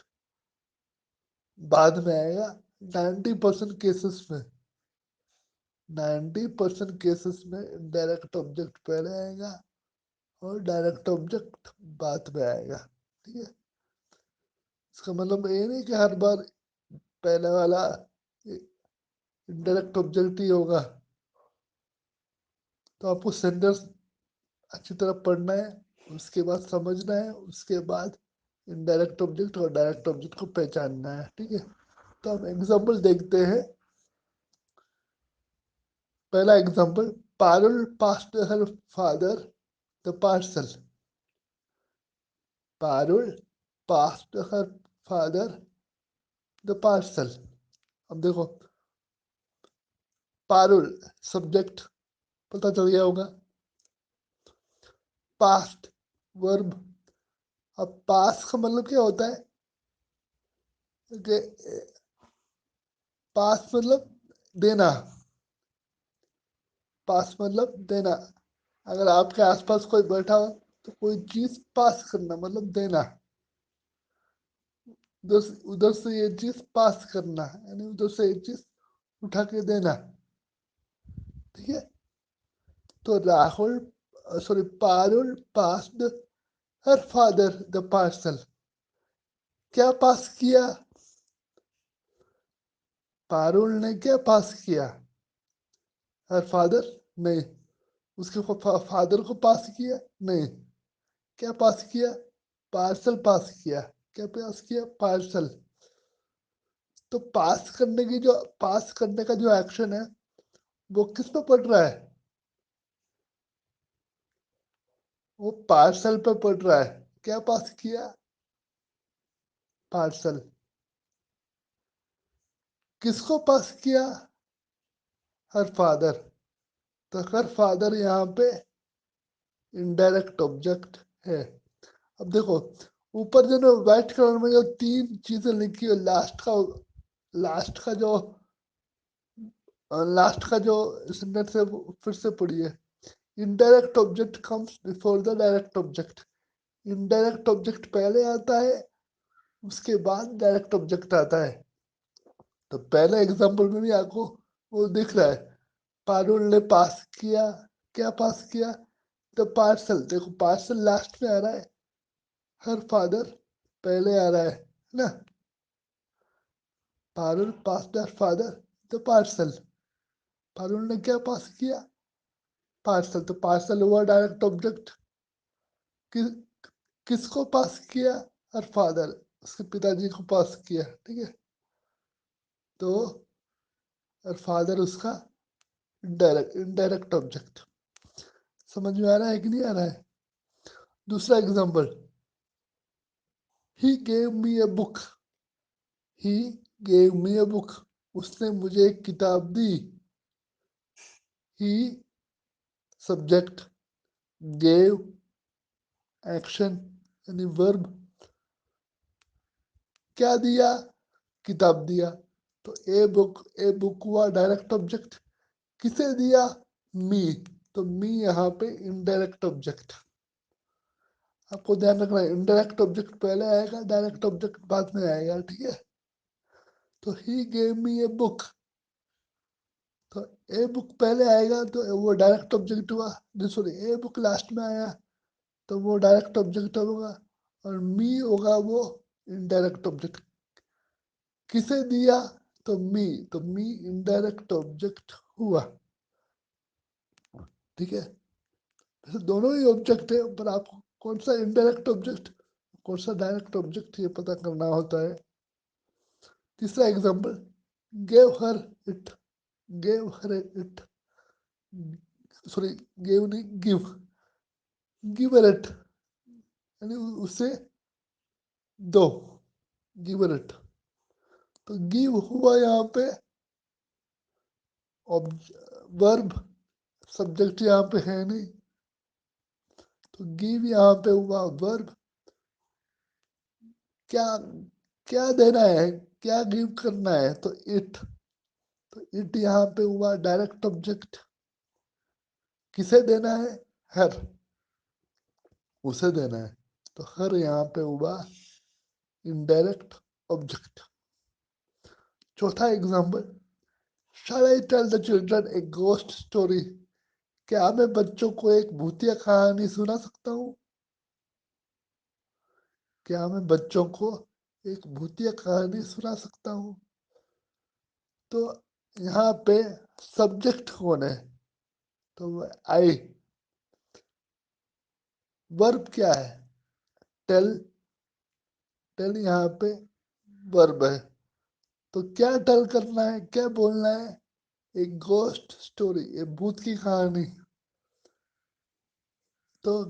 बाद में आएगा। 90% केसेस में, 90% केसेस में इनडायरेक्ट ऑब्जेक्ट पहले आएगा और डायरेक्ट ऑब्जेक्ट बाद में आएगा। ठीक है, इसका मतलब ये नहीं कि हर बार पहले वाला इनडायरेक्ट ऑब्जेक्ट ही होगा। तो आपको सेंटेंस अच्छी तरह पढ़ना है, उसके बाद समझना है, उसके बाद इनडायरेक्ट ऑब्जेक्ट और डायरेक्ट ऑब्जेक्ट को पहचानना है। ठीक है, तो हम एग्जांपल देखते हैं। पहला example, Parul passed her father the parcel. Parul passed her father the parcel. अब देखो, पारुल सब्जेक्ट पता चल गया होगा। Past verb. अब पास का मतलब क्या होता है कि पास मतलब देना। पास मतलब देना। अगर आपके आसपास कोई बैठा हो तो कोई चीज पास करना मतलब देना। उधर से ये चीज पास करना, यानी उधर से ये चीज उठा के देना। ठीक है, तो Rahul, sorry, Parul passed her father the parcel. क्या पास किया? पारुल ने क्या पास किया? Her father? नहीं। उसके फादर को पास किया? नहीं। क्या पास किया? पार्सल पास किया। क्या पास किया? पार्सल। तो पास करने का जो एक्शन है वो किस पे पड़ रहा है? वो पार्सल पे पड़ रहा है। क्या पास किया? पार्सल। किसको पास किया? Her father. तो हर फादर यहाँ पे इनडायरेक्ट ऑब्जेक्ट है। अब देखो, ऊपर जो ना व्हाइट कलर में जो तीन चीजें लिखी है, लास्ट का जो लास्ट का जो सेंटेंस है वो फिर से पढ़िए। Indirect object comes before the direct object. Indirect object पहले आता है, उसके बाद डायरेक्ट ऑब्जेक्ट आता है। तो पहले एग्जांपल में भी आपको वो दिख रहा है। पारुल ने पास किया। क्या पास किया? The parcel. देखो, पार्सल लास्ट में आ रहा है, हर फादर पहले आ रहा है ना। Parul pass the father the parcel. Parul ने क्या पास किया? पार्सल। तो पार्सल हुआ डायरेक्ट ऑब्जेक्ट। कि, किसको पास किया? हर फादर, उसके पिताजी को पास किया। ठीक है, तो हर फादर उसका इनडायरेक्ट ऑब्जेक्ट। समझ में आ रहा है कि नहीं आ रहा है? दूसरा example, he gave me a book. He gave me a book. उसने मुझे एक किताब दी। ही सब्जेक्ट, गेव एक्शन यानी वर्ब। क्या दिया? किताब दिया। तो ए बुक हुआ डायरेक्ट ऑब्जेक्ट। किसे दिया? मी। तो मी यहाँ पे इनडायरेक्ट ऑब्जेक्ट। आपको ध्यान रखना है, इनडायरेक्ट ऑब्जेक्ट पहले आएगा, डायरेक्ट ऑब्जेक्ट बाद में आएगा। ठीक है, तो he gave me a book. तो ए बुक पहले आएगा तो वो डायरेक्ट ऑब्जेक्ट हुआ, सॉरी ए बुक लास्ट में आया तो वो डायरेक्ट ऑब्जेक्ट होगा, और मी होगा वो इनडायरेक्ट ऑब्जेक्ट। किसे दिया तो मी इनडायरेक्ट ऑब्जेक्ट हुआ। ठीक है, वैसे दोनों ही ऑब्जेक्ट है, पर आपको कौन सा इनडायरेक्ट ऑब्जेक्ट कौन सा डायरेक्ट ऑब्जेक्ट ये पता करना होता है। तीसरा example, gave her it, gave her it, sorry gave नहीं, गिव इट, यानी उसे दो, गिव इट। तो गिव हुआ यहाँ पे वर्ब, सब्जेक्ट यहाँ पे है नहीं, तो गिव यहाँ पे हुआ वर्ब। क्या क्या देना है, क्या गिव करना है, तो इट, तो इट यहाँ पे हुआ डायरेक्ट ऑब्जेक्ट। किसे देना है, हर, उसे देना है, तो हर यहाँ पे हुआ इनडायरेक्ट ऑब्जेक्ट। चौथा example, shall I tell the children a ghost story, क्या मैं बच्चों को एक भूतिया कहानी सुना सकता हूँ, क्या मैं बच्चों को एक भूतिया कहानी सुना सकता हूँ। तो यहाँ पे सब्जेक्ट कौन है, तो आई, वर्ब क्या है, टेल, टेल यहाँ पे वर्ब है, तो क्या टेल करना है, क्या बोलना है, एक घोस्ट स्टोरी, एक भूत की कहानी। तो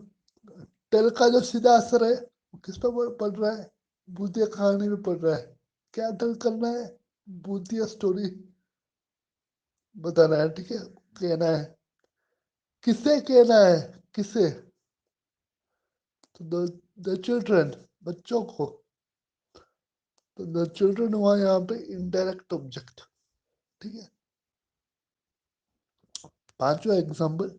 टेल का जो सीधा असर है वो किस पे पड़ रहा है, भूतिया कहानी में पड़ रहा है। क्या टेल करना है, भूतिया स्टोरी बताना है, ठीक है, कहना है। किसे कहना है, किसे, तो द चिल्ड्रन, बच्चों को, तो द चिल्ड्रन हुआ यहाँ पे इनडायरेक्ट ऑब्जेक्ट। ठीक है, पांचवा example,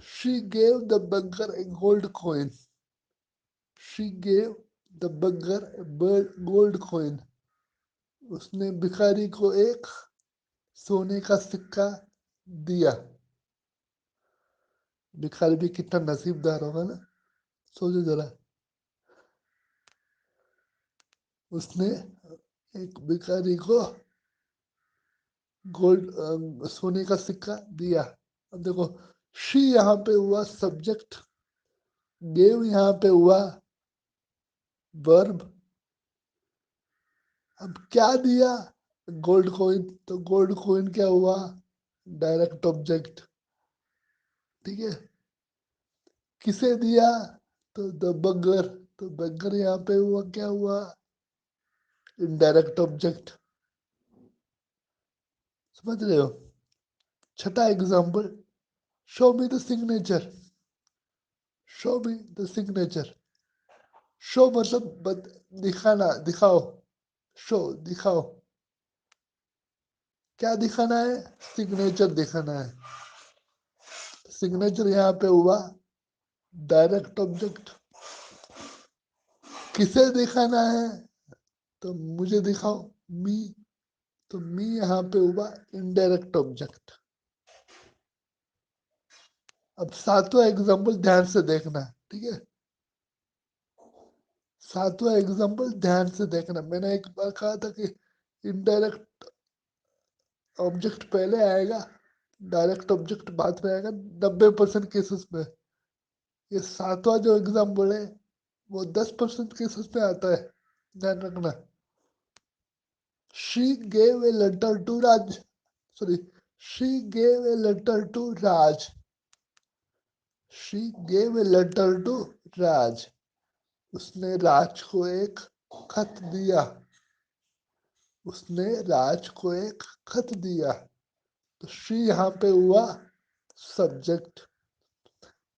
she gave the beggar a gold coin, she gave the beggar a gold coin, उसने भिखारी को एक सोने का सिक्का दिया। भिखारी भी कितना नसीबदार होगा ना, सोचो जरा, उसने एक भिखारी को गोल्ड सोने का सिक्का दिया। अब देखो, शी यहाँ पे हुआ सब्जेक्ट, गेव यहाँ पे हुआ वर्ब। अब क्या दिया, गोल्ड कॉइन, तो गोल्ड कॉइन क्या हुआ, डायरेक्ट ऑब्जेक्ट। ठीक है, किसे दिया, तो द बगर, तो बगर यहाँ पे हुआ क्या हुआ, इनडायरेक्ट ऑब्जेक्ट। समझ रहे हो। छठा example, show me the signature, show me the signature, show मतलब दिखाना, दिखाओ, शो दिखाओ, क्या दिखाना है, सिग्नेचर दिखाना है। सिग्नेचर यहाँ पे हुआ डायरेक्ट ऑब्जेक्ट। किसे दिखाना है, तो मुझे दिखाओ, मी, तो मी यहाँ पे हुआ इनडायरेक्ट ऑब्जेक्ट। अब सातवां एग्जांपल ध्यान से देखना, ठीक है, सातवां एग्जांपल ध्यान से देखना। मैंने एक बार कहा था कि इनडायरेक्ट ऑब्जेक्ट पहले आएगा, डायरेक्ट ऑब्जेक्ट बाद में आएगा 90% केसेस में। ये सातवां जो एग्जांपल है वो 10% केसेस में आता है, ध्यान रखना। She gave a letter to Raj, sorry, she gave a letter to Raj, she gave a letter to Raj, उसने राज को एक खत दिया, उसने राज को एक खत दिया। तो शी यहाँ पे हुआ सब्जेक्ट,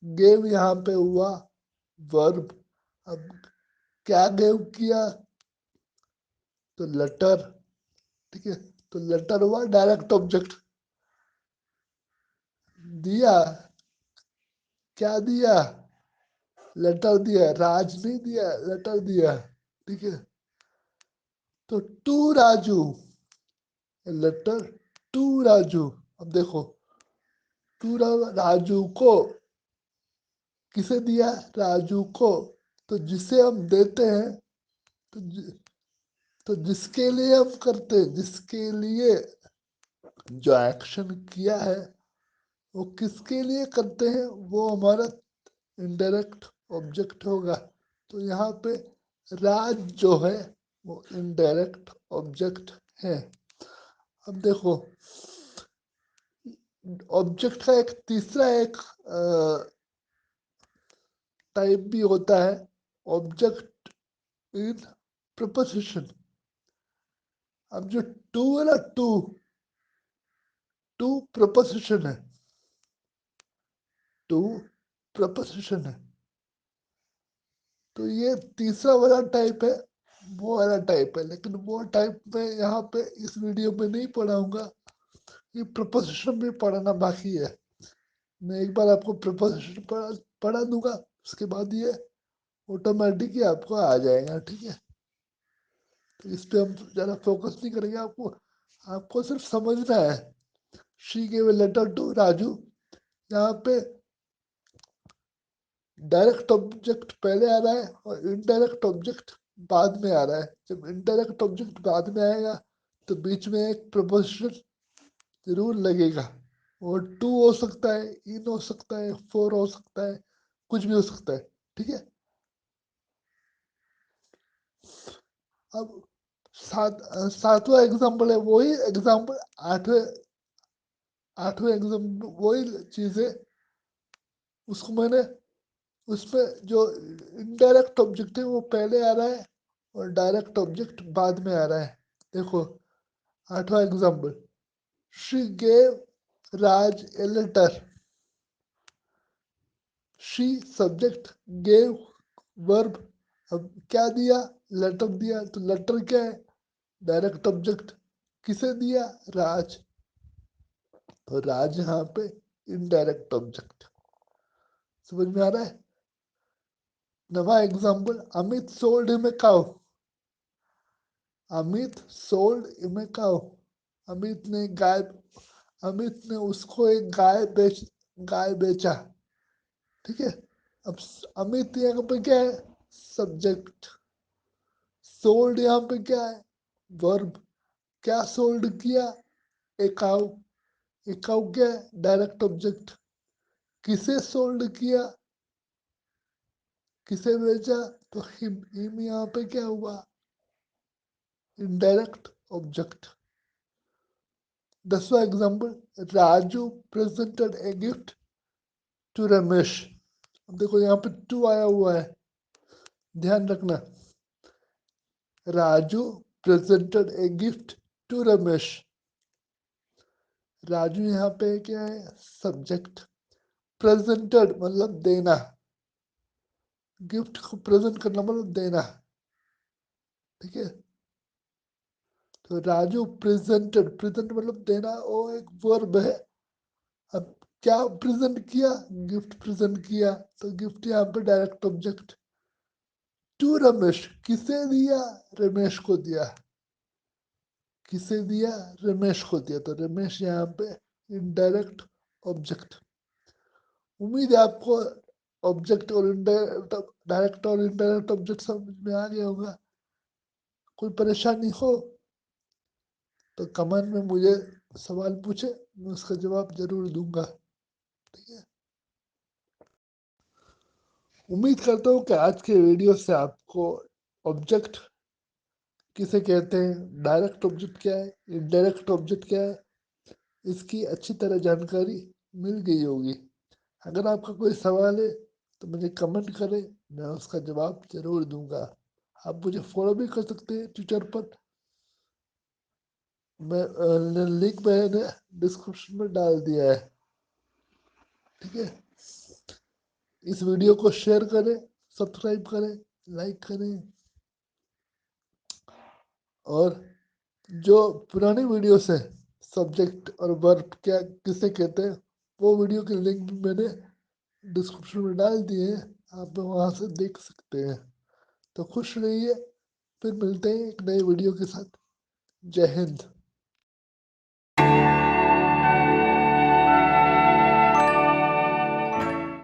गेव यहाँ पे हुआ वर्ब। अब क्या गेव किया, तो लेटर, ठीक है, तो लेटर हुआ डायरेक्ट ऑब्जेक्ट। दिया, क्या दिया, लेटर दिया, राज नहीं दिया, लेटर दिया। ठीक है, तो to Raju, a letter to Raju. अब देखो, टू राजू को किसे दिया? राजू को। तो जिसे हम देते हैं, तो तो जिसके लिए हम करते हैं, जिसके लिए जो एक्शन किया है वो किसके लिए करते हैं, वो हमारा इनडायरेक्ट ऑब्जेक्ट होगा। तो यहाँ पे राज जो है वो इनडायरेक्ट ऑब्जेक्ट है। अब देखो, ऑब्जेक्ट का एक तीसरा एक टाइप भी होता है, ऑब्जेक्ट इन प्रपोजिशन। अब जो टू है ना, टू टू प्रपोजिशन है, टू प्रपोजिशन है। तो ये तीसरा वाला टाइप है, वो वाला टाइप है, लेकिन वो टाइप में यहाँ पे इस वीडियो में नहीं पढ़ाऊंगा। ये प्रपोजिशन भी पढ़ाना बाकी है। मैं एक बार आपको प्रपोजिशन पढ़ा दूंगा, उसके बाद ये ऑटोमेटिक ही आपको आ जाएगा, ठीक है। तो इस पे हम ज़्यादा फोकस नहीं करेंगे। आपको आपको सिर्फ समझना है। She gave a letter to Raju, यहाँ पे डायरेक्ट ऑब्जेक्ट पहले आ रहा है और इनडायरेक्ट ऑब्जेक्ट बाद में आ रहा है। जब इनडायरेक्ट ऑब्जेक्ट बाद में आएगा तो बीच में एक प्रपोजिशन जरूर लगेगा। और टू हो सकता है, इन हो सकता है, फोर हो सकता है, कुछ भी हो सकता है, ठीक है। अब सातवां एग्जाम्पल है, वही एग्जाम्पल आठवें आठवें एग्जाम्पल, वही चीज है। उसको मैंने, उसमें जो इनडायरेक्ट ऑब्जेक्ट है वो पहले आ रहा है और डायरेक्ट ऑब्जेक्ट बाद में आ रहा है। देखो, आठवां example, she gave Raj a letter. She subject, gave verb. अब क्या दिया? लेटर दिया। तो लेटर क्या है? Direct object. किसे दिया? राज। तो राज यहाँ पे इनडायरेक्ट ऑब्जेक्ट। समझ में आ रहा है? नवा example, Amit sold him a cow. Amit sold him a cow. Amit ने गाय, अमित ने उसको एक गाय बेचा, ठीक है। अब अमित यहाँ पे क्या है? सब्जेक्ट। सोल्ड यहाँ पे क्या है? वर्ब। क्या सोल्ड किया? एकाउ। एकाउ क्या है? Direct object. किसे सोल्ड किया? किसे बेचा? तो हिम यहाँ पे क्या हुआ? Indirect object. 10वां example, Raju presented a gift to Ramesh. अब देखो यहाँ पे टू आया हुआ है, ध्यान रखना। Raju presented a gift to Ramesh. Raju यहाँ पे क्या है? सब्जेक्ट। प्रेजेंटेड मतलब देना, गिफ्ट को प्रेजेंट करना मतलब देना, ठीक है। तो राजू प्रेजेंटेड, प्रेजेंट मतलब देना, वो एक वर्ब है। अब क्या प्रेजेंट किया? गिफ्ट प्रेजेंट किया। तो गिफ्ट यहाँ पे डायरेक्ट ऑब्जेक्ट। टू रमेश, किसे दिया? रमेश को दिया। किसे दिया? रमेश को दिया। तो रमेश यहाँ पे इनडायरेक्ट ऑब्जेक्ट। उम्मीद है आपको ऑब्जेक्ट और डायरेक्ट और इनडायरेक्ट ऑब्जेक्ट समझ में आ गया होगा। कोई परेशानी हो तो कमेंट में मुझे सवाल पूछे, मैं उसका जवाब जरूर दूंगा, ठीक है। उम्मीद करता हूँ कि आज के वीडियो से आपको ऑब्जेक्ट किसे कहते हैं, डायरेक्ट ऑब्जेक्ट क्या है, इनडायरेक्ट ऑब्जेक्ट क्या है, इसकी अच्छी तरह जानकारी मिल गई होगी। अगर आपका कोई सवाल है तो मुझे कमेंट करें, मैं उसका जवाब जरूर दूंगा। आप मुझे फॉलो भी कर सकते हैं ट्विटर पर। मैं लिंक मैंने डिस्क्रिप्शन में डाल दिया है, ठीक है। इस वीडियो को शेयर करें, सब्सक्राइब करें, लाइक करें। और जो पुरानी वीडियोस है, सब्जेक्ट और वर्ब क्या किसे कहते हैं, वो वीडियो के लिंक भी मैंने डिस्क्रिप्शन में डाल दिए हैं, आप वहाँ से देख सकते हैं। तो खुश रहिए, फिर मिलते हैं एक नए वीडियो के साथ। जय हिंद।